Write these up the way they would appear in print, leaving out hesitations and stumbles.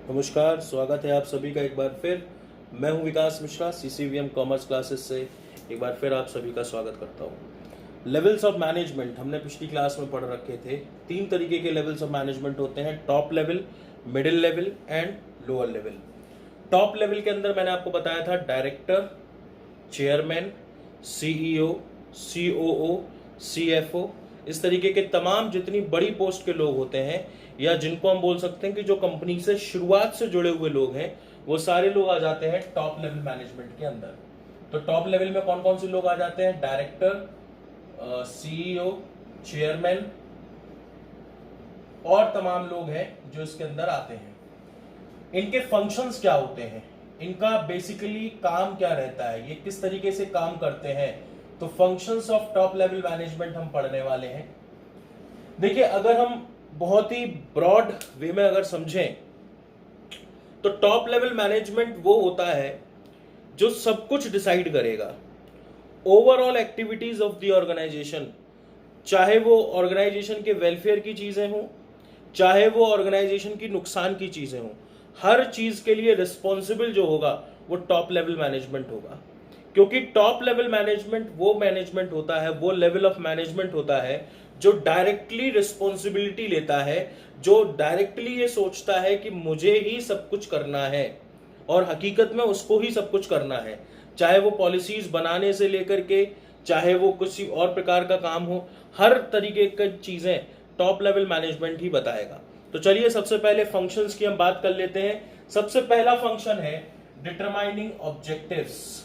नमस्कार, स्वागत है आप सभी का एक बार फिर। मैं हूं विकास मिश्रा, सीसीवीएम कॉमर्स क्लासेस से एक बार फिर आप सभी का स्वागत करता हूं। लेवल्स ऑफ मैनेजमेंट हमने पिछली क्लास में पढ़ रखे थे। 3 तरीके के लेवल्स ऑफ मैनेजमेंट होते हैं, top level, middle level and lower level. Top level के अंदर मैंने आपको बताया था director, chairman, CEO, COO, CFO, इस तरीके के तमाम जितनी बड़ी पोस्ट के लोग होते हैं या जिनको हम बोल सकते हैं कि जो कंपनी से शुरुआत से जुड़े हुए लोग हैं, वो सारे लोग आ जाते हैं टॉप लेवल मैनेजमेंट के अंदर। तो टॉप लेवल में कौन कौन से लोग आ जाते हैं? डायरेक्टर, सीईओ, चेयरमैन और तमाम लोग हैं जो इसके अंदर आते हैं। इनके फंक्शंस क्या होते हैं, इनका बेसिकली काम क्या रहता है, ये किस तरीके से काम करते हैं, तो functions of top level management हम पढ़ने वाले हैं। देखिए, अगर हम बहुत ही ब्रॉड वे में अगर समझें तो टॉप लेवल मैनेजमेंट वो होता है जो सब कुछ डिसाइड करेगा, overall activities of the organisation, चाहे वो ऑर्गेनाइजेशन के वेलफेयर की चीजें हों, चाहे वो ऑर्गेनाइजेशन की नुकसान की चीजें हों, हर चीज के लिए रिस्पॉन्सिबल जो होगा वो टॉप लेवल मैनेजमेंट होगा। क्योंकि टॉप लेवल मैनेजमेंट वो मैनेजमेंट होता है, वो लेवल ऑफ मैनेजमेंट होता है जो डायरेक्टली रिस्पॉन्सिबिलिटी लेता है, जो डायरेक्टली ये सोचता है कि मुझे ही सब कुछ करना है और हकीकत में उसको ही सब कुछ करना है। चाहे वो पॉलिसीज बनाने से लेकर के, चाहे वो किसी और प्रकार का काम हो, हर तरीके की चीजें टॉप लेवल मैनेजमेंट ही बताएगा। तो चलिए सबसे पहले फंक्शंस की हम बात कर लेते हैं। सबसे पहला फंक्शन है डिटरमाइनिंग ऑब्जेक्टिव्स।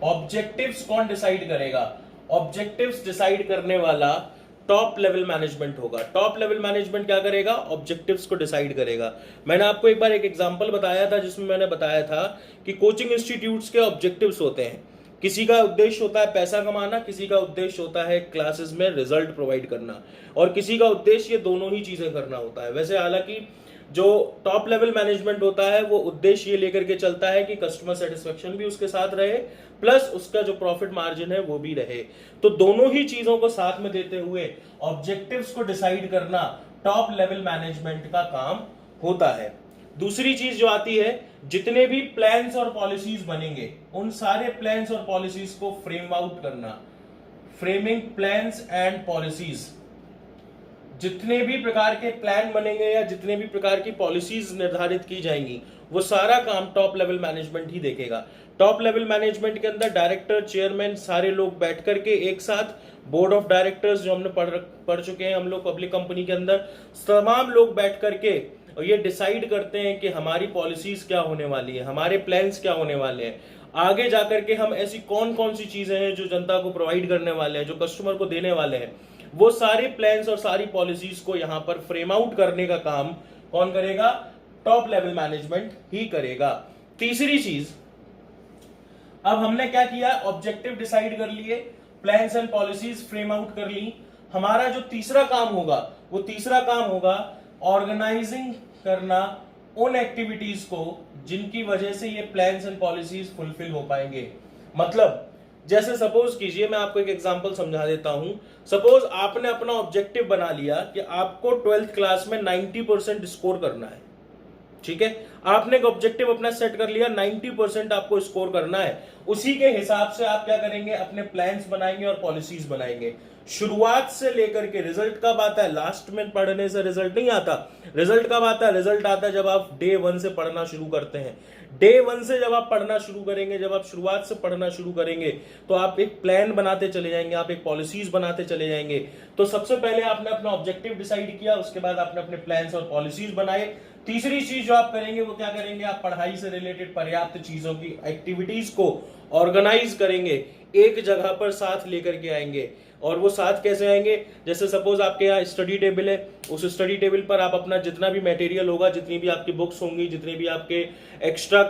ऑब्जेक्टिव्स कौन डिसाइड करेगा? ऑब्जेक्टिव्स डिसाइड करने वाला टॉप लेवल मैनेजमेंट होगा। टॉप लेवल मैनेजमेंट क्या करेगा? ऑब्जेक्टिव्स को डिसाइड करेगा। मैंने आपको एक बार एक एग्जांपल बताया था जिसमें मैंने बताया था कि कोचिंग इंस्टीट्यूट्स के ऑब्जेक्टिव्स होते हैं। किसी का उद्देश्य होता है पैसा कमाना, किसी का उद्देश्य होता है क्लासेस में रिजल्ट प्रोवाइड करना, और किसी का उद्देश्य ये दोनों ही चीजें करना होता है। वैसे हालांकि जो टॉप लेवल मैनेजमेंट होता है वो उद्देश्य ये लेकर के चलता है कि कस्टमर सेटिस्फेक्शन भी उसके साथ रहे, प्लस उसका जो प्रॉफिट मार्जिन है वो भी रहे। तो दोनों ही चीजों को साथ में देते हुए ऑब्जेक्टिव्स को डिसाइड करना टॉप लेवल मैनेजमेंट का काम होता है। दूसरी चीज जो आती है, जितने भी प्लान्स और पॉलिसीज बनेंगे उन सारे प्लान्स और पॉलिसीज को फ्रेम आउट करना, फ्रेमिंग प्लान्स एंड पॉलिसीज। जितने भी प्रकार के प्लान बनेंगे या जितने भी प्रकार की पॉलिसीज निर्धारित की जाएंगी वो सारा काम टॉप लेवल मैनेजमेंट ही देखेगा। टॉप लेवल मैनेजमेंट के अंदर डायरेक्टर, चेयरमैन, सारे लोग बैठ करके एक साथ, बोर्ड ऑफ डायरेक्टर्स जो हमने पढ़ चुके हैं हम लोग पब्लिक कंपनी के अंदर, तमाम लोग बैठ करके और ये डिसाइड करते हैं कि हमारी पॉलिसीज क्या होने वाली है, हमारे प्लान्स क्या होने वाले हैं, आगे जाकर के हम ऐसी कौन कौन सी चीजें हैं जो जनता को प्रोवाइड करने वाले हैं, जो कस्टमर को देने वाले हैं, वो सारे प्लान्स और सारी पॉलिसीज को यहां पर फ्रेम आउट करने का काम कौन करेगा? टॉप लेवल मैनेजमेंट ही करेगा। तीसरी चीज, अब हमने क्या किया? ऑब्जेक्टिव डिसाइड कर लिए, plans and policies frame out कर ली। हमारा जो तीसरा काम होगा वो तीसरा काम होगा ऑर्गेनाइजिंग करना उन एक्टिविटीज को जिनकी वजह से ये प्लान्स एंड पॉलिसीज फुलफिल हो पाएंगे। मतलब जैसे सपोज कीजिए, मैं आपको एक एग्जांपल समझा देता हूं। सपोज आपने अपना ऑब्जेक्टिव बना लिया कि आपको 12th क्लास में 90% स्कोर करना है। ठीक है, आपने एक ऑब्जेक्टिव अपना सेट कर लिया, 90% आपको स्कोर करना है। उसी के हिसाब से आप क्या करेंगे? अपने प्लान्स बनाएंगे और पॉलिसीज बनाएंगे। शुरुआत से लेकर के रिजल्ट कब आता है? लास्ट में पढ़ने से रिजल्ट नहीं आता। रिजल्ट कब आता है? रिजल्ट आता है जब आप डे 1 से पढ़ना शुरू करते हैं। डे 1 से जब आप पढ़ना शुरू करेंगे, जब आप शुरुआत से पढ़ना शुरू करेंगे तो आप एक प्लान बनाते चले जाएंगे, आप एक पॉलिसीज बनाते चले जाएंगे। तो सबसे पहले आपने अपना ऑब्जेक्टिव डिसाइड किया, उसके बाद आपने अपने प्लान्स और पॉलिसीज बनाए। तीसरी चीज जो आप करेंगे वो क्या करेंगे? आप पढ़ाई से रिलेटेड पर्याप्त चीजों की एक्टिविटीज को ऑर्गेनाइज करेंगे, एक जगह पर साथ लेकर के आएंगे। और वो साथ कैसे आएंगे? जैसे सपोज आपके यहाँ स्टडी टेबल है, उस स्टडी टेबल पर आप अपना जितना भी मटेरियल होगा, जितनी भी आपकी बुक्स होंगी, जितनी भी आपके एक्स्ट्रा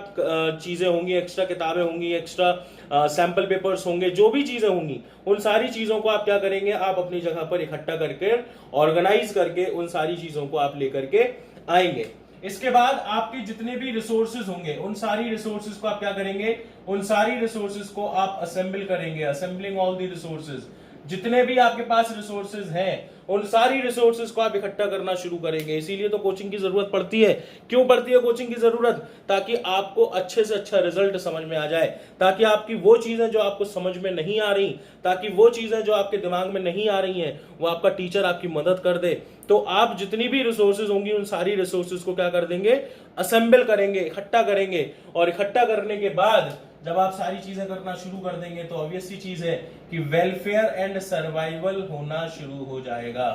चीजें होंगी, एक्स्ट्रा किताबें होंगी, एक्स्ट्रा सैंपल पेपर्स होंगे, जो भी चीजें होंगी, उन सारी चीजों को आप क्या करेंगे? आप अपनी जगह पर इकट्ठा करके ऑर्गेनाइज करके उन सारी चीजों को आप लेकर के आएंगे। इसके बाद आपके जितने भी रिसोर्सेज होंगे उन सारी रिसोर्सेज को आप क्या करेंगे? उन सारी रिसोर्सेज को आप असेंबल करेंगे, असेंबलिंग ऑल द रिसोर्सेज। जितने भी आपके पास रिसोर्सेज हैं उन सारी रिसोर्सेज को आप इकट्ठा करना शुरू करेंगे। इसीलिए तो कोचिंग की जरूरत पड़ती है। क्यों पड़ती है कोचिंग की जरूरत? ताकि आपको अच्छे से अच्छा रिजल्ट समझ में आ जाए, ताकि आपकी वो चीजें जो आपको समझ में नहीं आ रही, ताकि वो चीजें जो आपके दिमाग में नहीं आ रही हैं, वो आपका टीचर आपकी मदद कर दे। तो आप जितनी भी रिसोर्सेज होंगी उन सारी रिसोर्सेज को क्या कर देंगे, असेंबल करेंगे, इकट्ठा करेंगे। और इकट्ठा करने के बाद जब आप सारी चीजें करना शुरू कर देंगे तो ऑब्वियस सी चीज है कि वेलफेयर एंड सर्वाइवल होना शुरू हो जाएगा।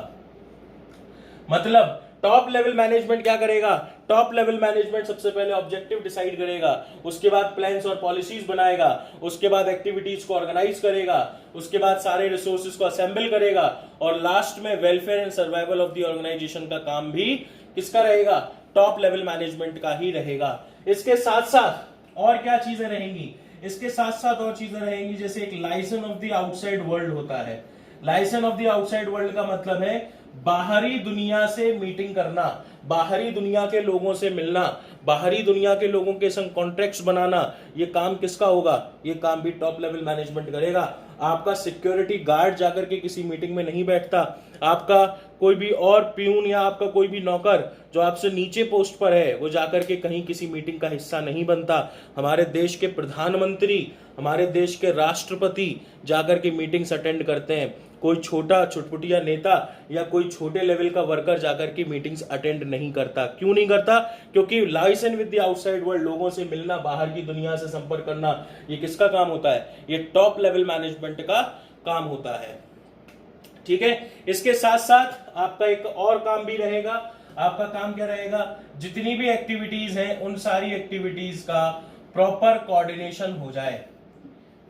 मतलब टॉप लेवल मैनेजमेंट क्या करेगा? टॉप लेवल मैनेजमेंट सबसे पहले ऑब्जेक्टिव डिसाइड करेगा, उसके बाद प्लान्स और पॉलिसीज बनाएगा, उसके बाद एक्टिविटीज को ऑर्गेनाइज करेगा, उसके बाद सारे रिसोर्सेज को असेंबल करेगा, और लास्ट में welfare and survival of the organisation का काम भी किसका रहेगा? टॉप लेवल मैनेजमेंट का ही रहेगा। इसके साथ साथ और क्या चीजें रहेंगी? इसके साथ साथ और चीजें रहेंगी, जैसे एक licence of the outside world होता है। Licence of the outside world का मतलब है बाहरी दुनिया से मीटिंग करना, बाहरी दुनिया के लोगों से मिलना, बाहरी दुनिया के लोगों के संग कॉन्ट्रैक्ट्स बनाना। ये काम किसका होगा? ये काम भी टॉप लेवल मैनेजमेंट करेगा। आपका सिक्योरिटी गार्ड जाकर के किसी मीटिंग में नहीं बैठता, आपका कोई भी और प्यून या आपका कोई भी नौकर जो आपसे नीचे पोस्ट पर है वो जाकर के कहीं किसी मीटिंग का हिस्सा नहीं बनता। हमारे देश के प्रधानमंत्री, हमारे देश के राष्ट्रपति जाकर के मीटिंग्स अटेंड करते हैं। कोई छोटा छुटपुटिया नेता या कोई छोटे लेवल का वर्कर जाकर के मीटिंग्स अटेंड नहीं करता। क्यों नहीं करता? क्योंकि licence with the outside world, लोगों से मिलना, बाहर की दुनिया से संपर्क करना, ये किसका काम होता है? ये टॉप लेवल मैनेजमेंट का काम होता है। ठीक है, इसके साथ साथ आपका एक और काम भी रहेगा। आपका काम क्या रहेगा? जितनी भी एक्टिविटीज हैं उन सारी एक्टिविटीज का प्रॉपर कोऑर्डिनेशन हो जाए।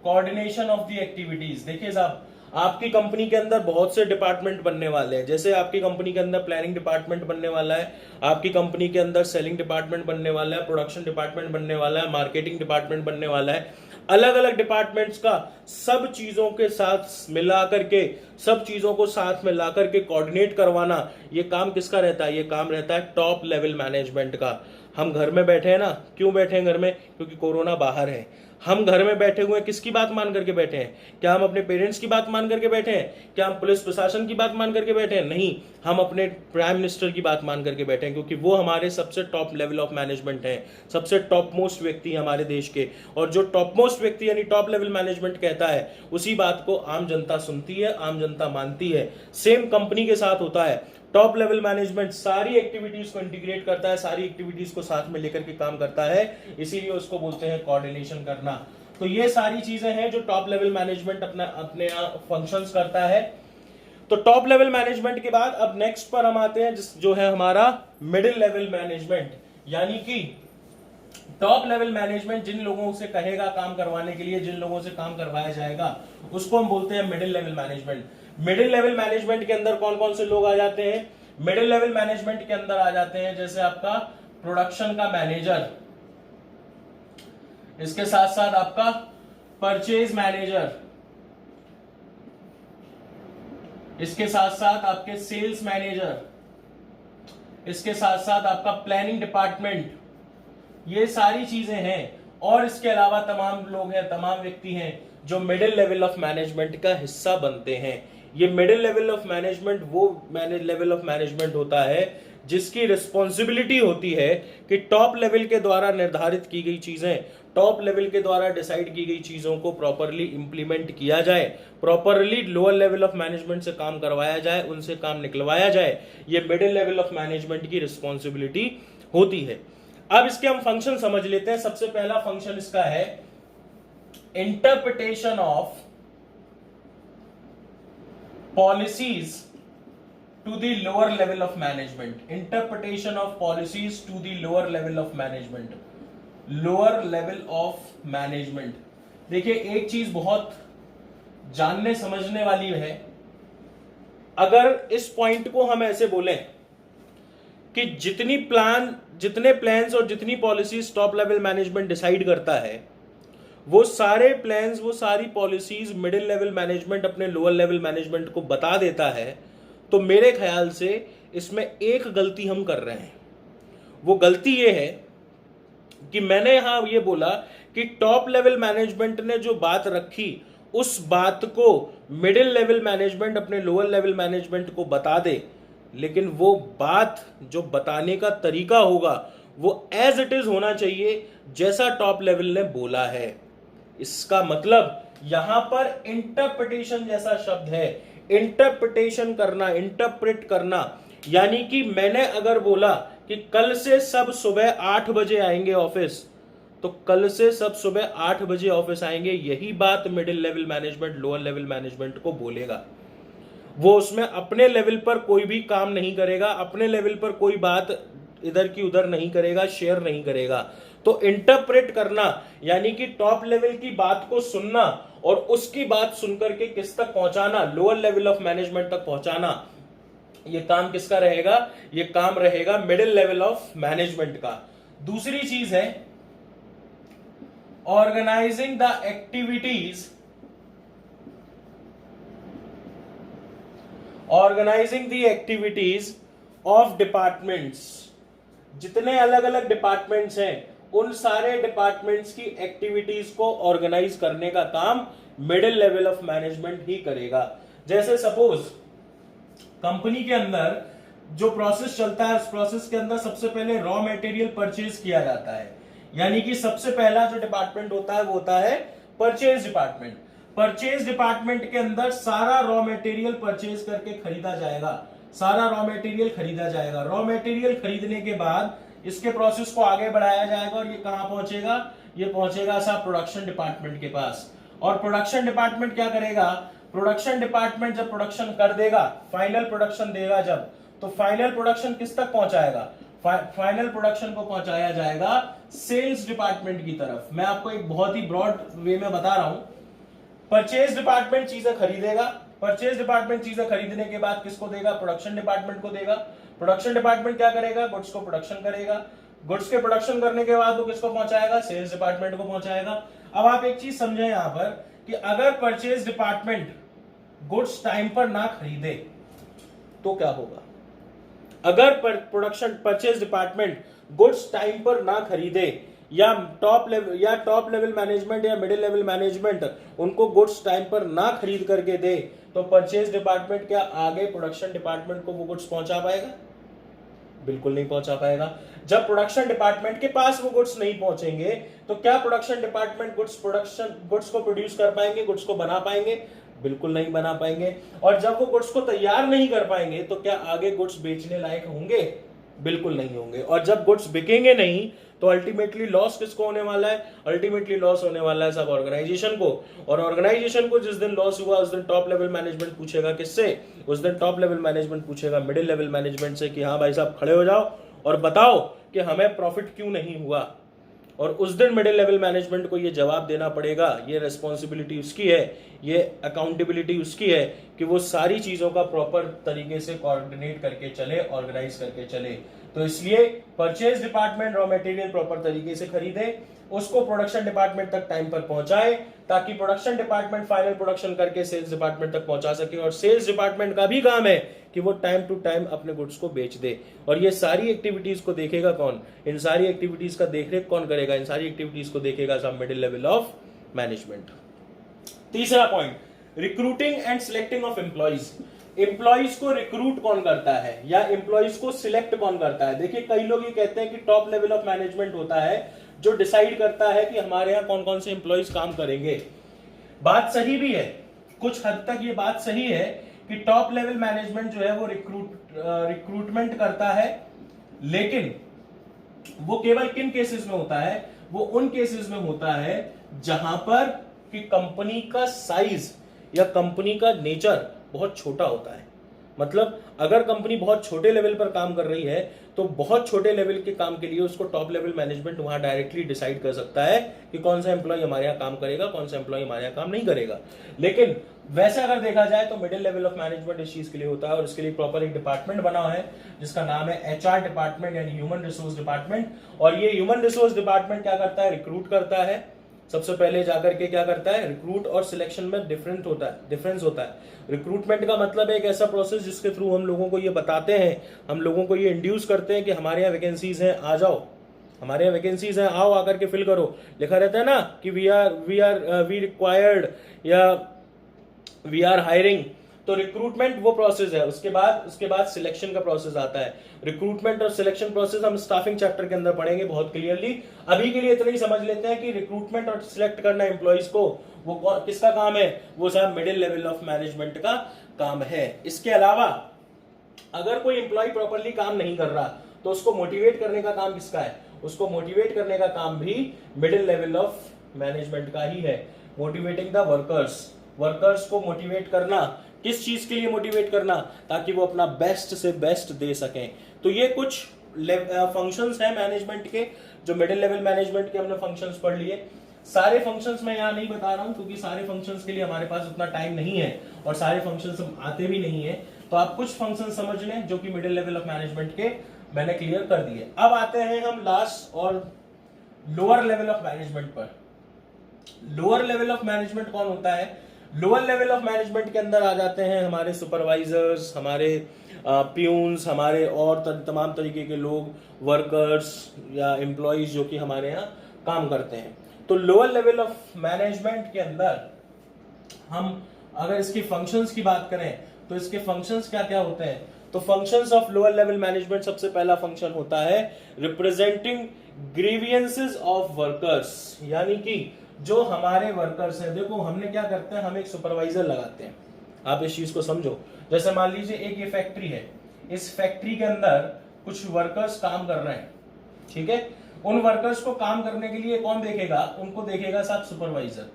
Coordination of the activities. देखिए साहब, आपकी कंपनी के अंदर बहुत से डिपार्टमेंट बनने वाले हैं। जैसे आपकी कंपनी के अंदर प्लानिंग डिपार्टमेंट बनने वाला है, आपकी कंपनी के अंदर सेलिंग डिपार्टमेंट बनने वाला है, प्रोडक्शन डिपार्टमेंट बनने वाला है, मार्केटिंग डिपार्टमेंट बनने वाला है। अलग अलग डिपार्टमेंट्स का सब चीजों के साथ मिला करके, सब चीजों को साथ में ला करके कोऑर्डिनेट करवाना, ये काम किसका रहता है? ये काम रहता है टॉप लेवल मैनेजमेंट का। हम घर में बैठे हैं ना, क्यों बैठे हैं घर में? क्योंकि कोरोना बाहर है। हम घर में बैठे हुए हैं, किसकी बात मान करके बैठे हैं? क्या हम अपने पेरेंट्स की बात मान करके बैठे हैं? क्या हम पुलिस प्रशासन की बात मान करके बैठे हैं? नहीं, हम अपने प्राइम मिनिस्टर की बात मान करके बैठे हैं, क्योंकि वो हमारे सबसे टॉप लेवल ऑफ मैनेजमेंट हैं, सबसे टॉप मोस्ट व्यक्ति हैं हमारे देश के। और जो टॉप मोस्ट व्यक्ति यानी टॉप लेवल मैनेजमेंट कहता है, उसी बात को आम जनता सुनती है, आम जनता मानती है। सेम कंपनी के साथ होता है। टॉप लेवल मैनेजमेंट सारी एक्टिविटीज को इंटीग्रेट करता है, सारी एक्टिविटीज को साथ में लेकर के काम करता है, इसीलिए उसको बोलते हैं कोऑर्डिनेशन करना। तो ये सारी चीजें हैं जो टॉप लेवल मैनेजमेंट अपने फंक्शंस करता है। तो टॉप लेवल मैनेजमेंट के बाद अब नेक्स्ट पर हम आते हैं, जो है हमारा मिडिल लेवल मैनेजमेंट। यानी कि टॉप लेवल मैनेजमेंट जिन लोगों से कहेगा काम करवाने के लिए, जिन लोगों से काम करवाया जाएगा, उसको हम बोलते हैं middle level management. Middle level management के अंदर कौन कौन से लोग आ जाते हैं? मिडिल लेवल मैनेजमेंट के अंदर आ जाते हैं जैसे आपका प्रोडक्शन का मैनेजर, इसके साथ साथ आपका परचेज मैनेजर, इसके साथ साथ आपके सेल्स मैनेजर, इसके साथ साथ आपका प्लानिंग डिपार्टमेंट। ये सारी चीजें हैं। और इसके अलावा तमाम लोग हैं, तमाम व्यक्ति हैं जो मिडिल लेवल ऑफ मैनेजमेंट का हिस्सा बनते हैं। ये मिडिल लेवल ऑफ मैनेजमेंट वो लेवल ऑफ मैनेजमेंट होता है जिसकी रिस्पॉन्सिबिलिटी होती है कि टॉप लेवल के द्वारा निर्धारित की गई चीजें, टॉप लेवल के द्वारा डिसाइड की गई चीजों को प्रॉपरली इंप्लीमेंट किया जाए, properly lower level of management से काम करवाया जाए, उनसे काम निकलवाया जाए। ये मिडिल लेवल ऑफ मैनेजमेंट की रिस्पॉन्सिबिलिटी होती है। अब इसके हम फंक्शन समझ लेते हैं। सबसे पहला फंक्शन इसका है interpretation of policies to the lower level of management. Interpretation of policies to the lower level of management. Lower level of management. देखिए, एक चीज बहुत जानने समझने वाली है। अगर इस पॉइंट को हम ऐसे बोलें कि जितने प्लान्स और जितनी policies top level management decide करता है, वो सारे प्लान्स, वो सारी पॉलिसीज मिडिल लेवल मैनेजमेंट अपने लोअर लेवल मैनेजमेंट को बता देता है, तो मेरे ख्याल से इसमें एक गलती हम कर रहे हैं। वो गलती ये है कि मैंने यहां ये बोला कि टॉप लेवल मैनेजमेंट ने जो बात रखी उस बात को मिडिल लेवल मैनेजमेंट अपने लोअर लेवल मैनेजमेंट को बता दे, लेकिन वो बात जो बताने का तरीका होगा वो एज इट इज होना चाहिए जैसा टॉप लेवल ने बोला है। इसका मतलब यहां पर इंटरप्रिटेशन जैसा शब्द है, इंटरप्रिटेशन करना, इंटरप्रेट करना। यानी कि मैंने अगर बोला कि कल से सब सुबह 8 बजे आएंगे ऑफिस, तो कल से सब सुबह 8 बजे ऑफिस आएंगे, यही बात middle level management lower level management को बोलेगा। वो उसमें अपने लेवल पर कोई भी काम नहीं करेगा, अपने लेवल पर कोई बात इधर की उधर नहीं करेगा, शेयर नहीं करेगा। तो इंटरप्रेट करना यानी कि टॉप लेवल की बात को सुनना और उसकी बात सुनकर के किस तक पहुंचाना, लोअर लेवल ऑफ मैनेजमेंट तक पहुंचाना, ये काम किसका रहेगा? ये काम रहेगा मिडिल लेवल ऑफ मैनेजमेंट का। दूसरी चीज है organising the activities, organising the activities of departments. जितने अलग अलग डिपार्टमेंट्स हैं उन सारे डिपार्टमेंट्स की एक्टिविटीज को ऑर्गेनाइज करने का काम मिडिल लेवल ऑफ मैनेजमेंट ही करेगा। जैसे सपोज कंपनी के अंदर जो प्रोसेस चलता है, उस प्रोसेस के अंदर सबसे पहले रॉ मटेरियल परचेज किया जाता है। यानी कि सबसे पहला जो डिपार्टमेंट होता है वो होता है परचेज डिपार्टमेंट। परचेज डिपार्टमेंट के अंदर सारा रॉ मटेरियल परचेज करके खरीदा जाएगा, सारा रॉ मटेरियल खरीदा जाएगा। रॉ मटेरियल खरीदने के बाद इसके प्रोसेस को आगे बढ़ाया जाएगा और ये कहां पहुंचेगा? ये पहुंचेगा साहब प्रोडक्शन डिपार्टमेंट के पास। और प्रोडक्शन डिपार्टमेंट क्या करेगा? प्रोडक्शन डिपार्टमेंट जब प्रोडक्शन कर देगा, फाइनल प्रोडक्शन देगा जब, तो फाइनल प्रोडक्शन किस तक पहुंचाएगा? फाइनल प्रोडक्शन को पहुंचाया जाएगा सेल्स डिपार्टमेंट की तरफ। मैं आपको एक बहुत ही ब्रॉड वे में बता रहा हूं। परचेज डिपार्टमेंट चीजें खरीदेगा, परचेज डिपार्टमेंट चीजें खरीदने के बाद किसको देगा? प्रोडक्शन डिपार्टमेंट को देगा। प्रोडक्शन डिपार्टमेंट क्या करेगा? गुड्स को प्रोडक्शन करेगा। गुड्स के प्रोडक्शन करने के बाद वो किसको पहुंचाएगा? सेल्स डिपार्टमेंट को पहुंचाएगा। अब आप एक चीज समझें यहां पर कि अगर परचेज डिपार्टमेंट गुड्स टाइम पर ना खरीदे तो क्या होगा? अगर production purchase department goods time पर ना खरीदे या टॉप लेवल मैनेजमेंट या मिडिल लेवल मैनेजमेंट उनको गुड्स टाइम पर ना खरीद करके दे, तो परचेज डिपार्टमेंट क्या आगे प्रोडक्शन डिपार्टमेंट को वो गुड्स पहुंचा पाएगा? बिल्कुल नहीं पहुंचा पाएगा। जब प्रोडक्शन डिपार्टमेंट के पास वो गुड्स नहीं पहुंचेंगे तो क्या प्रोडक्शन डिपार्टमेंट गुड्स को प्रोड्यूस कर पाएंगे, गुड्स को बना पाएंगे? बिल्कुल नहीं बना पाएंगे। और जब वो गुड्स को तैयार नहीं कर पाएंगे तो क्या आगे गुड्स बेचने लायक होंगे? बिल्कुल नहीं होंगे। और जब गुड्स बिकेंगे नहीं तो अल्टीमेटली लॉस किसको होने वाला है? अल्टीमेटली लॉस होने वाला है सब ऑर्गेनाइजेशन को। और ऑर्गेनाइजेशन को जिस दिन लॉस हुआ उस दिन टॉप लेवल मैनेजमेंट पूछेगा किससे? उस दिन टॉप लेवल मैनेजमेंट पूछेगा मिडिल लेवल मैनेजमेंट से कि हाँ भाई साहब खड़े हो जाओ और बताओ कि हमें प्रॉफिट क्यों नहीं हुआ। और उस दिन मिडिल लेवल मैनेजमेंट को ये जवाब देना पड़ेगा, ये रेस्पॉन्सिबिलिटी उसकी है, ये अकाउंटेबिलिटी उसकी है कि वो सारी चीजों का प्रॉपर तरीके से कोऑर्डिनेट करके चले, ऑर्गेनाइज करके चले। तो इसलिए purchase department raw material proper तरीके से खरीदे, उसको प्रोडक्शन डिपार्टमेंट तक टाइम पर पहुंचाए ताकि प्रोडक्शन डिपार्टमेंट फाइनल प्रोडक्शन करके सेल्स डिपार्टमेंट तक पहुंचा सके। और सेल्स डिपार्टमेंट का भी काम है कि वो टाइम टू टाइम अपने गुड्स को बेच दे। और ये सारी एक्टिविटीज को देखेगा कौन? इन सारी एक्टिविटीज का देखरेख कौन करेगा? इन सारी एक्टिविटीज को देखेगा सब मिडिल लेवल ऑफ मैनेजमेंट। तीसरा point, recruiting and selecting of employees. Employees को रिक्रूट कौन करता है या एम्प्लॉइज को सिलेक्ट कौन करता है? देखिए कई लोग ये कहते हैं कि टॉप लेवल ऑफ मैनेजमेंट होता है जो डिसाइड करता है कि हमारे यहाँ कौन कौन से एम्प्लॉइज काम करेंगे। बात सही भी है, कुछ हद तक ये बात सही है कि टॉप लेवल मैनेजमेंट जो है वो रिक्रूटमेंट करता है, लेकिन वो केवल किन केसेस में होता है? वो उन केसेस में होता है जहां पर कि कंपनी का साइज या कंपनी का नेचर बहुत छोटा होता है। मतलब अगर कंपनी बहुत छोटे लेवल पर काम कर रही है तो बहुत छोटे लेवल के काम के लिए उसको टॉप लेवल मैनेजमेंट वहां डायरेक्टली डिसाइड कर सकता है कि कौन सा एम्प्लॉय हमारे यहाँ काम करेगा, कौन सा एम्प्लॉय हमारे यहाँ काम नहीं करेगा। लेकिन वैसे अगर देखा जाए तो मिडिल लेवल ऑफ मैनेजमेंट इस चीज के लिए होता है और इसके लिए प्रॉपर एक डिपार्टमेंट बना है जिसका नाम है एचआर डिपार्टमेंट यानी ह्यूमन रिसोर्स डिपार्टमेंट। और ये ह्यूमन रिसोर्स डिपार्टमेंट क्या करता है? रिक्रूट करता है। सबसे पहले जाकर के क्या करता है? रिक्रूट और सिलेक्शन में डिफरेंस होता है। रिक्रूटमेंट का मतलब एक ऐसा प्रोसेस जिसके थ्रू हम लोगों को ये बताते हैं, हम लोगों को ये इंड्यूस करते हैं कि हमारे यहाँ वैकेंसीज हैं, आ जाओ। हमारे यहाँ वैकेंसीज हैं, आओ आकर के फिल करो, लिखा रहता है ना कि वी रिक्वायर्ड या वी आर हायरिंग। तो रिक्रूटमेंट वो प्रोसेस है, उसके बाद सिलेक्शन का प्रोसेस आता है। रिक्रूटमेंट और सिलेक्शन प्रोसेस हम स्टाफिंग चैप्टर के अंदर पढ़ेंगे बहुत क्लियरली। अभी के लिए इतना ही समझ लेते हैं कि रिक्रूटमेंट और सिलेक्ट करना एम्प्लॉइज को वो किसका काम है, वो साहब मिडिल लेवल ऑफ मैनेजमेंट का काम है। इसके अलावा अगर कोई एम्प्लॉय प्रॉपरली काम नहीं कर रहा तो उसको मोटिवेट करने का काम किसका है, उसको मोटिवेट करने का काम भी मिडिल लेवल ऑफ मैनेजमेंट का ही है। मोटिवेटिंग द वर्कर्स को मोटिवेट करना, किस चीज के लिए मोटिवेट करना, ताकि वो अपना बेस्ट से बेस्ट दे सकें। तो ये कुछ फंक्शंस हैं मैनेजमेंट के, जो मिडिल लेवल मैनेजमेंट के हमने फंक्शंस पढ़ लिए। सारे फंक्शंस मैं यहाँ नहीं बता रहा हूँ क्योंकि सारे फंक्शंस के लिए हमारे पास उतना टाइम नहीं है और सारे फंक्शंस हम आते भी नहीं है। तो आप कुछ फंक्शन समझ लें जो कि मिडिल लेवल ऑफ मैनेजमेंट के मैंने क्लियर कर दिए। अब आते हैं हम लास्ट और लोअर लेवल ऑफ मैनेजमेंट पर। लोअर लेवल ऑफ मैनेजमेंट कौन होता है? लोअर लेवल ऑफ मैनेजमेंट के अंदर आ जाते हैं हमारे सुपरवाइजर्स, हमारे प्यून्स, हमारे और तमाम तरीके के लोग, वर्कर्स या एम्प्लॉइज जो कि हमारे यहाँ काम करते हैं। तो लोअर लेवल ऑफ मैनेजमेंट के अंदर हम अगर इसकी फंक्शंस की बात करें तो इसके फंक्शंस क्या क्या होते हैं? तो functions of lower level management, सबसे पहला फंक्शन होता है रिप्रेजेंटिंग ग्रीवियंसेस ऑफ वर्कर्स, यानी कि जो हमारे वर्कर्स हैं। देखो हमने क्या करते हैं, हम एक सुपरवाइजर लगाते हैं। आप इस चीज को समझो, जैसे मान लीजिए एक ये फैक्ट्री है, इस फैक्ट्री के अंदर कुछ वर्कर्स काम कर रहे हैं, ठीक है। उन वर्कर्स को काम करने के लिए कौन देखेगा? उनको देखेगा साहब सुपरवाइजर।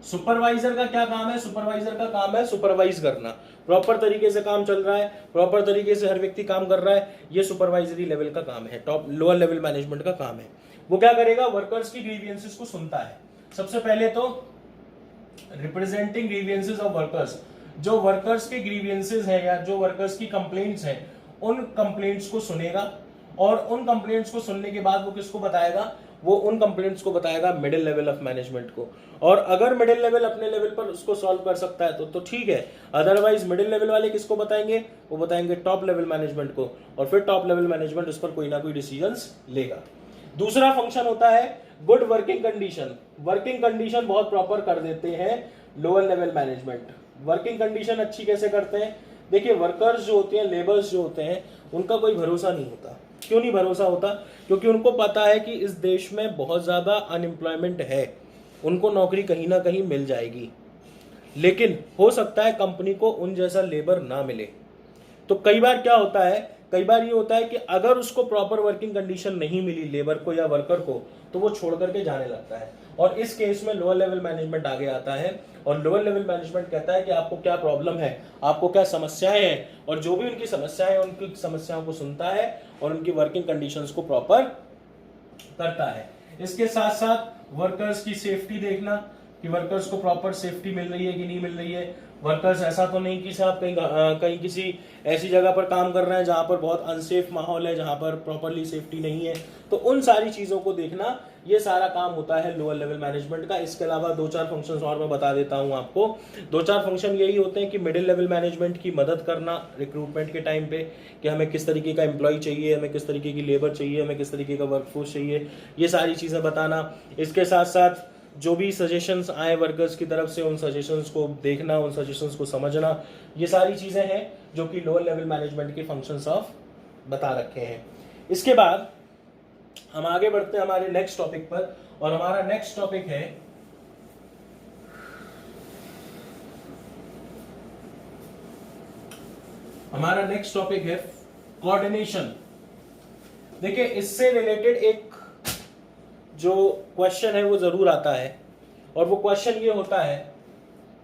सुपरवाइजर का क्या काम है? सुपरवाइजर का काम है सुपरवाइज करना। प्रॉपर तरीके से काम चल रहा है, प्रॉपर तरीके से हर व्यक्ति काम कर रहा है, ये सुपरवाइजरी लेवल का काम है, टॉप लोअर लेवल मैनेजमेंट का काम है। वो क्या करेगा? वर्कर्स की ग्रीवियंसेस को सुनता है। सबसे पहले तो रिप्रेजेंटिंग ग्रीवियंसेस ऑफ वर्कर्स, जो वर्कर्स के ग्रीवियंसेस हैं या जो वर्कर्स की कंप्लेंट्स हैं, उन कंप्लेंट्स को सुनेगा और उन कंप्लेंट्स को सुनने के बाद वो किसको बताएगा? वो उन कंप्लेंट्स को बताएगा मिडिल लेवल ऑफ मैनेजमेंट को। और अगर मिडिल लेवल अपने लेवल पर उसको सॉल्व कर सकता है तो ठीक है, अदरवाइज मिडिल लेवल वाले किसको बताएंगे? वो बताएंगे टॉप लेवल मैनेजमेंट को, और फिर टॉप लेवल मैनेजमेंट उस पर कोई ना कोई डिसीजंस लेगा। दूसरा फंक्शन होता है good working condition. Working condition बहुत प्रॉपर कर देते हैं lower level management. Working condition अच्छी कैसे करते हैं? देखिए वर्कर्स जो होते हैं, लेबर्स जो होते हैं, उनका कोई भरोसा नहीं होता। क्यों नहीं भरोसा होता? क्योंकि उनको पता है कि इस देश में बहुत ज्यादा अनएम्प्लॉयमेंट है, उनको नौकरी कहीं ना कहीं मिल जाएगी, लेकिन हो सकता है कंपनी को उन जैसा लेबर ना मिले। तो कई बार क्या होता है, कई बार ये होता है कि अगर उसको प्रॉपर वर्किंग कंडीशन नहीं मिली लेबर को या वर्कर को, तो वो छोड़ करके जाने लगता है। और इस केस में लोअर लेवल मैनेजमेंट आगे आता है और लोअर लेवल मैनेजमेंट कहता है कि आपको क्या प्रॉब्लम है, आपको क्या समस्याएं हैं, और जो भी उनकी समस्याएं हैं उनकी समस्याओं को सुनता है और उनकी वर्किंग कंडीशंस को प्रॉपर करता है। इसके साथ साथ वर्कर्स की सेफ्टी देखना कि वर्कर्स को प्रॉपर सेफ्टी मिल रही है कि नहीं मिल रही है। वर्कर्स ऐसा तो नहीं कि साहब कहीं किसी ऐसी जगह पर काम कर रहे हैं जहां पर बहुत अनसेफ माहौल है, जहां पर प्रॉपरली सेफ्टी नहीं है। तो उन सारी चीजों को देखना, ये सारा काम होता है लोअर लेवल मैनेजमेंट का। इसके अलावा 2-4 फंक्शंस और मैं बता देता हूं आपको। 2-4 फंक्शन यही होते हैं कि मिडिल लेवल मैनेजमेंट की मदद करना रिक्रूटमेंट के टाइम पे, कि हमें किस तरीके का एम्प्लॉय चाहिए, हमें किस तरीके की लेबर चाहिए, हमें किस तरीके का वर्कफोर्स चाहिए, ये सारी चीजें बताना। इसके साथ साथ जो भी सजेशंस आए वर्कर्स की तरफ से, उन सजेशंस को देखना, उन सजेशंस को समझना, ये सारी चीजें हैं जो कि लोअर लेवल मैनेजमेंट के फंक्शंस ऑफ बता रखे हैं। इसके बाद हम आगे बढ़ते हैं हमारे नेक्स्ट टॉपिक पर, और हमारा नेक्स्ट टॉपिक है कोऑर्डिनेशन। देखिए इससे रिलेटेड एक जो क्वेश्चन है वो जरूर आता है, और वो क्वेश्चन ये होता है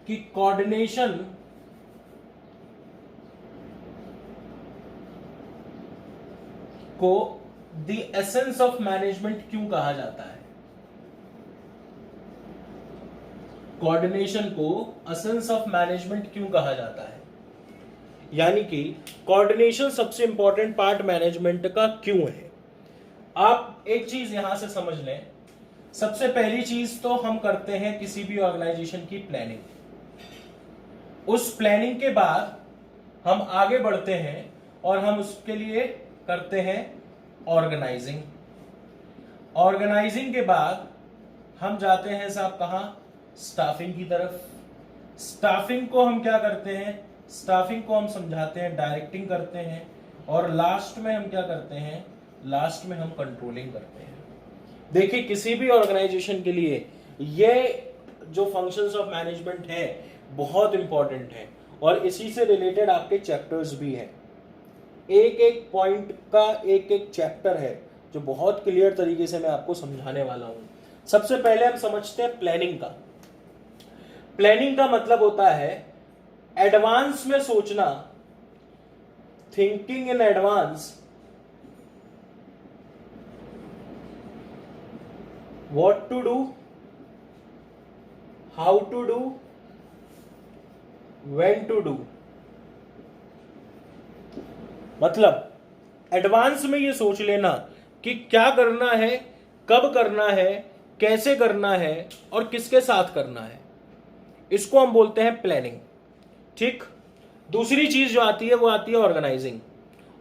कि कोऑर्डिनेशन को द एसेंस ऑफ मैनेजमेंट क्यों कहा जाता है? कोऑर्डिनेशन को एसेंस ऑफ मैनेजमेंट क्यों कहा जाता है? यानी कि कोऑर्डिनेशन सबसे इंपॉर्टेंट पार्ट मैनेजमेंट का क्यों है? आप एक चीज यहां से समझ लें। सबसे पहली चीज तो हम करते हैं किसी भी ऑर्गेनाइजेशन की प्लानिंग। उस प्लानिंग के बाद हम आगे बढ़ते हैं और हम उसके लिए करते हैं ऑर्गेनाइजिंग। ऑर्गेनाइजिंग के बाद हम जाते हैं साहब कहां, स्टाफिंग की तरफ। स्टाफिंग को हम क्या करते हैं, स्टाफिंग को हम समझाते हैं, डायरेक्टिंग करते हैं, और लास्ट में हम क्या करते हैं, लास्ट में हम कंट्रोलिंग करते हैं। देखिए किसी भी ऑर्गेनाइजेशन के लिए ये जो फंक्शंस ऑफ मैनेजमेंट है बहुत इंपॉर्टेंट है, और इसी से रिलेटेड आपके चैप्टर्स भी हैं। एक एक पॉइंट का एक एक चैप्टर है जो बहुत क्लियर तरीके से मैं आपको समझाने वाला हूं। सबसे पहले हम समझते हैं प्लानिंग का। प्लानिंग का मतलब होता है एडवांस में सोचना, thinking in advance, what to do, how to do, when to do. मतलब एडवांस में ये सोच लेना कि क्या करना है, कब करना है, कैसे करना है और किसके साथ करना है, इसको हम बोलते हैं प्लानिंग। ठीक। दूसरी चीज जो आती है वो आती है ऑर्गेनाइजिंग।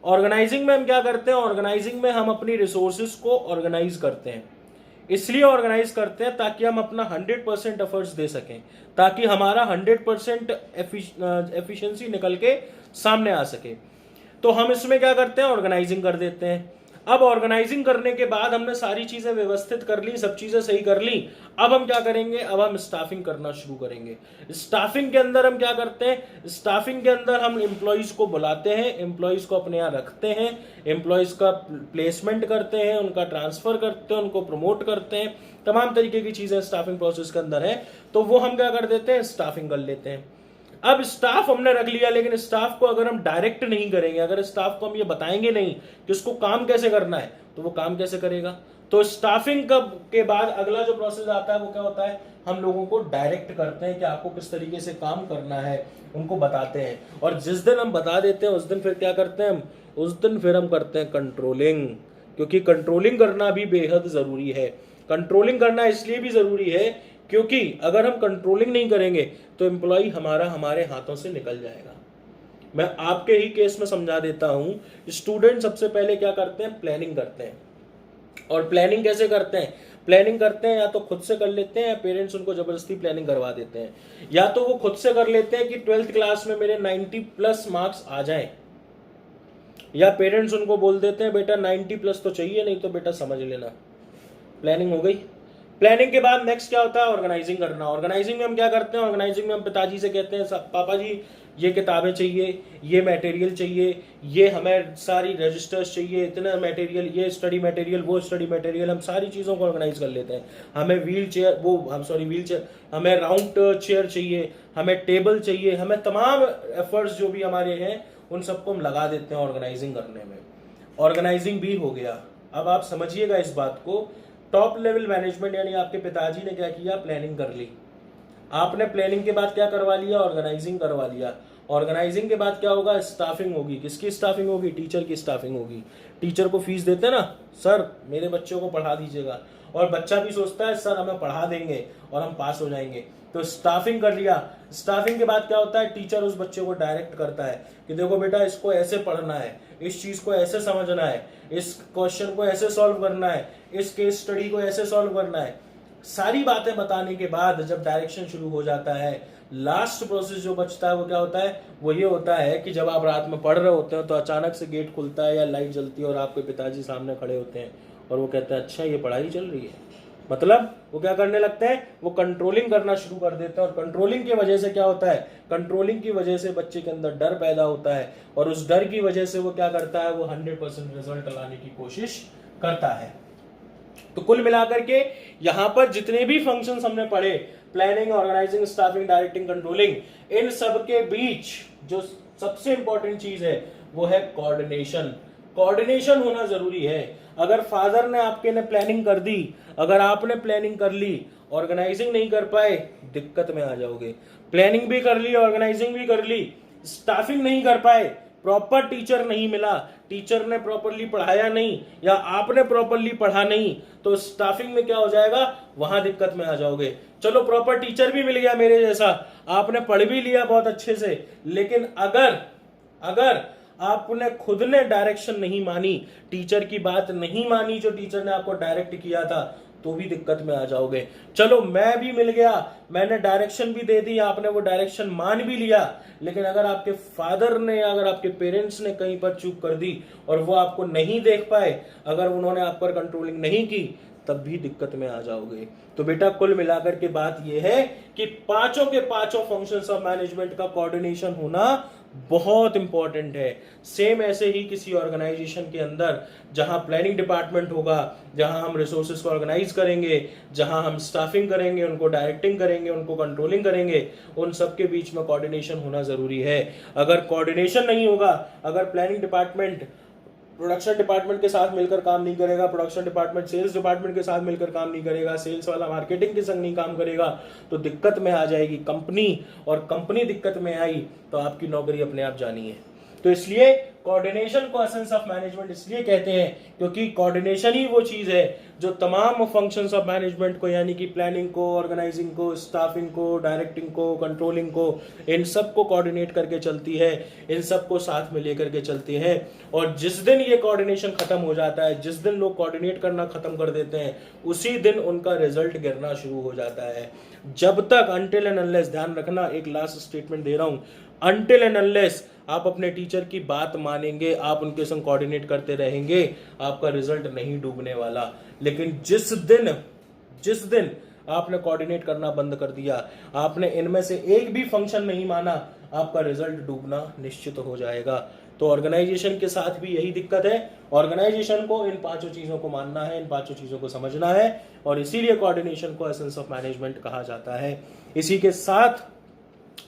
ऑर्गेनाइजिंग में हम क्या करते हैं, ऑर्गेनाइजिंग में हम अपनी रिसोर्सेज को ऑर्गेनाइज करते हैं। इसलिए ऑर्गेनाइज करते हैं ताकि हम अपना 100% एफर्ट्स दे सकें, ताकि हमारा 100% एफिशिएंसी निकल के सामने आ सके। तो हम इसमें क्या करते हैं, ऑर्गेनाइजिंग कर देते हैं। अब ऑर्गेनाइजिंग करने के बाद हमने सारी चीजें व्यवस्थित कर ली, सब चीजें सही कर ली। अब हम क्या करेंगे, अब हम स्टाफिंग करना शुरू करेंगे। स्टाफिंग के अंदर हम क्या करते हैं, स्टाफिंग के अंदर हम एम्प्लॉइज को बुलाते हैं, एम्प्लॉइज को अपने यहाँ रखते हैं, एम्प्लॉइज का प्लेसमेंट करते हैं, उनका ट्रांसफर करते हैं, उनको प्रमोट करते हैं, तमाम तरीके की चीजें स्टाफिंग प्रोसेस के अंदर है। तो वो हम क्या कर देते हैं, स्टाफिंग कर लेते हैं। अब स्टाफ हमने रख लिया, लेकिन स्टाफ को अगर हम डायरेक्ट नहीं करेंगे, अगर स्टाफ को हम ये बताएंगे नहीं कि उसको काम कैसे करना है, तो वो काम कैसे करेगा। तो स्टाफिंग के बाद अगला जो प्रोसेस आता है वो क्या होता है, हम लोगों को डायरेक्ट करते हैं कि आपको किस तरीके से काम करना है, उनको बताते हैं। और जिस दिन हम बता देते हैं उस दिन फिर क्या करते हैं हम, उस दिन फिर हम करते हैं कंट्रोलिंग, क्योंकि कंट्रोलिंग करना भी बेहद जरूरी है। कंट्रोलिंग करना इसलिए भी जरूरी है क्योंकि अगर हम कंट्रोलिंग नहीं करेंगे तो एम्प्लॉय हमारे हाथों से निकल जाएगा। मैं आपके ही केस में समझा देता हूं। स्टूडेंट सबसे पहले क्या करते हैं, प्लानिंग करते हैं। और प्लानिंग कैसे करते हैं, प्लानिंग करते हैं या तो खुद से कर लेते हैं या पेरेंट्स उनको जबरदस्ती प्लानिंग करवा देते हैं। या तो वो खुद से कर लेते हैं कि 12th क्लास में मेरे 90+ मार्क्स आ जाएं, या पेरेंट्स उनको बोल देते हैं बेटा 90+ तो चाहिए, नहीं तो बेटा समझ लेना। प्लानिंग हो गई। प्लानिंग के बाद नेक्स्ट क्या होता है, ऑर्गेनाइजिंग करना। ऑर्गेनाइजिंग में हम क्या करते हैं, ऑर्गेनाइजिंग में हम पिताजी से कहते हैं पापा जी ये किताबें चाहिए, ये मटेरियल चाहिए, ये हमें सारी रजिस्टर्स चाहिए, इतना मटेरियल, ये स्टडी मटेरियल, वो स्टडी मटेरियल, हम सारी चीज़ों को ऑर्गेनाइज कर लेते हैं। हमें व्हील चेयर, हमें राउंड चेयर चाहिए, हमें टेबल चाहिए, हमें तमाम एफर्ट्स जो भी हमारे हैं उन सबको हम लगा देते हैं ऑर्गेनाइजिंग करने में। ऑर्गेनाइजिंग भी हो गया। अब आप समझिएगा इस बात को, टॉप लेवल मैनेजमेंट यानी आपके पिताजी ने क्या किया, प्लानिंग कर ली। आपने प्लानिंग के बाद क्या करवा लिया, ऑर्गेनाइजिंग करवा लिया। ऑर्गेनाइजिंग के बाद क्या होगा, स्टाफिंग होगी। किसकी स्टाफिंग होगी, टीचर की स्टाफिंग होगी। टीचर को फीस देते ना, सर मेरे बच्चों को पढ़ा दीजिएगा, और बच्चा भी सोचता है सर हमें पढ़ा देंगे और हम पास हो जाएंगे, तो स्टाफिंग कर लिया। स्टाफिंग के बाद क्या होता है, टीचर उस बच्चे को डायरेक्ट करता है कि देखो बेटा इसको ऐसे पढ़ना है, इस चीज को ऐसे समझना है, इस क्वेश्चन को ऐसे सॉल्व करना है, इस केस स्टडी को ऐसे सॉल्व करना है। सारी बातें बताने के बाद जब डायरेक्शन शुरू हो जाता है, लास्ट प्रोसेस जो बचता है वो क्या होता है, वो ये होता है कि जब आप रात में पढ़ रहे होते हैं तो अचानक से गेट खुलता है या लाइट जलती है और आपके पिताजी सामने खड़े होते हैं और वो कहते हैं अच्छा ये पढ़ाई चल रही है। मतलब वो क्या करने लगते हैं, वो कंट्रोलिंग करना शुरू कर देते हैं। और कंट्रोलिंग की वजह से क्या होता है, कंट्रोलिंग की वजह से बच्चे के अंदर डर पैदा होता है, और उस डर की वजह से वो क्या करता है, वो 100% रिजल्ट लाने की कोशिश करता है। तो कुल मिलाकर के यहां पर जितने भी फंक्शंस हमने पढ़े, planning, organising, staffing, directing, controlling, इन सब के बीच जो सबसे इंपॉर्टेंट चीज है वो है कोऑर्डिनेशन। कोऑर्डिनेशन होना जरूरी है। अगर फादर ने आपके ने प्लानिंग कर दी, अगर आपने प्लानिंग कर ली, ऑर्गेनाइजिंग नहीं कर पाए, दिक्कत में आ जाओगे। प्लानिंग भी कर ली, ऑर्गेनाइजिंग भी कर ली, स्टाफिंग नहीं कर पाए, प्रॉपर टीचर नहीं मिला, टीचर ने प्रॉपरली पढ़ाया नहीं, या आपने प्रॉपरली पढ़ा नहीं, तो स्टाफिंग में क्या हो जाएगा, वहां दिक्कत में आ जाओगे। चलो प्रॉपर टीचर भी मिल गया मेरे जैसा, आपने पढ़ भी लिया बहुत अच्छे से, लेकिन अगर आपने खुद ने डायरेक्शन नहीं मानी, टीचर की बात नहीं मानी जो टीचर ने आपको डायरेक्ट किया था, तो भी दिक्कत में आ जाओगे। चलो मैं भी मिल गया, मैंने डायरेक्शन भी दे दी, आपने वो डायरेक्शन मान भी लिया, लेकिन अगर आपके फादर ने, अगर आपके पेरेंट्स ने कहीं पर चूक कर दी और वो आपको नहीं देख पाए, अगर उन्होंने आप पर कंट्रोलिंग नहीं की, तब भी दिक्कत में आ जाओगे। तो बेटा कुल मिलाकर के बात यह है कि पांचों के पांचों फंक्शंस ऑफ मैनेजमेंट का कोऑर्डिनेशन होना बहुत इंपॉर्टेंट है। सेम ऐसे ही किसी ऑर्गेनाइजेशन के अंदर जहां प्लानिंग डिपार्टमेंट होगा, जहां हम रिसोर्सेज को ऑर्गेनाइज करेंगे, जहां हम स्टाफिंग करेंगे, उनको डायरेक्टिंग करेंगे, उनको कंट्रोलिंग करेंगे, उन सबके बीच में कोऑर्डिनेशन होना जरूरी है। अगर कोऑर्डिनेशन नहीं होगा, अगर प्लानिंग डिपार्टमेंट प्रोडक्शन डिपार्टमेंट के साथ मिलकर काम नहीं करेगा, प्रोडक्शन डिपार्टमेंट सेल्स डिपार्टमेंट के साथ मिलकर काम नहीं करेगा, सेल्स वाला मार्केटिंग के संग नहीं काम करेगा, तो दिक्कत में आ जाएगी कंपनी, और कंपनी दिक्कत में आई तो आपकी नौकरी अपने आप जानी है। तो इसलिए कोऑर्डिनेशन को एसेंस ऑफ मैनेजमेंट इसलिए कहते हैं क्योंकि कोऑर्डिनेशन ही वो चीज है जो तमाम फंक्शंस ऑफ मैनेजमेंट को, यानी कि प्लानिंग को, ऑर्गेनाइजिंग को, स्टाफिंग को, डायरेक्टिंग को, कंट्रोलिंग को, इन सब को कोऑर्डिनेट करके चलती है, इन सब को साथ में लेकर के चलती है। और जिस दिन ये कोऑर्डिनेशन खत्म हो जाता है, जिस दिन लोग कोऑर्डिनेट करना खत्म कर देते हैं, उसी दिन उनका रिजल्ट गिरना शुरू हो जाता है। जब तक, अनटिल एंड अनलेस, ध्यान रखना, एक लास्ट स्टेटमेंट दे रहा हूं, अनटिल एंड अनलेस आप अपने टीचर की बात मानेंगे, आप उनके संग कोऑर्डिनेट करते रहेंगे, आपका रिजल्ट नहीं डूबने वाला। लेकिन जिस दिन आपने कोऑर्डिनेट करना बंद कर दिया, आपने इनमें से एक भी फंक्शन नहीं माना, आपका रिजल्ट डूबना निश्चित हो जाएगा। तो ऑर्गेनाइजेशन के साथ भी यही दिक्कत है। ऑर्गेनाइजेशन को इन पांचों चीजों को मानना है, इन पांचों चीजों को समझना है, और इसीलिए कोऑर्डिनेशन को एसेंस ऑफ मैनेजमेंट कहा जाता है। इसी के साथ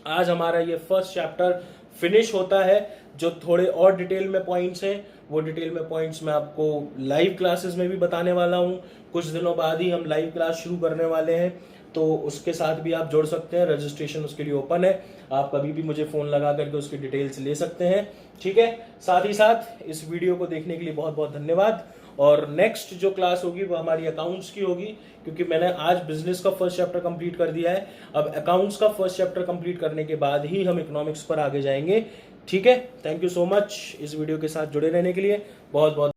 आज हमारा ये फर्स्ट चैप्टर फिनिश होता है। जो थोड़े और डिटेल में पॉइंट्स हैं, वो डिटेल में पॉइंट्स मैं आपको लाइव क्लासेस में भी बताने वाला हूं। कुछ दिनों बाद ही हम लाइव क्लास शुरू करने वाले हैं, तो उसके साथ भी आप जुड़ सकते हैं। रजिस्ट्रेशन उसके लिए ओपन है, आप कभी भी मुझे फोन लगा करके उसकी डिटेल्स ले सकते हैं, ठीक है। साथ ही साथ इस वीडियो को देखने के लिए बहुत बहुत धन्यवाद। और नेक्स्ट जो क्लास होगी वो हमारी अकाउंट्स की होगी, क्योंकि मैंने आज बिजनेस का फर्स्ट चैप्टर कंप्लीट कर दिया है। अब अकाउंट्स का फर्स्ट चैप्टर कंप्लीट करने के बाद ही हम इकोनॉमिक्स पर आगे जाएंगे, ठीक है। थैंक यू सो मच इस वीडियो के साथ जुड़े रहने के लिए, बहुत बहुत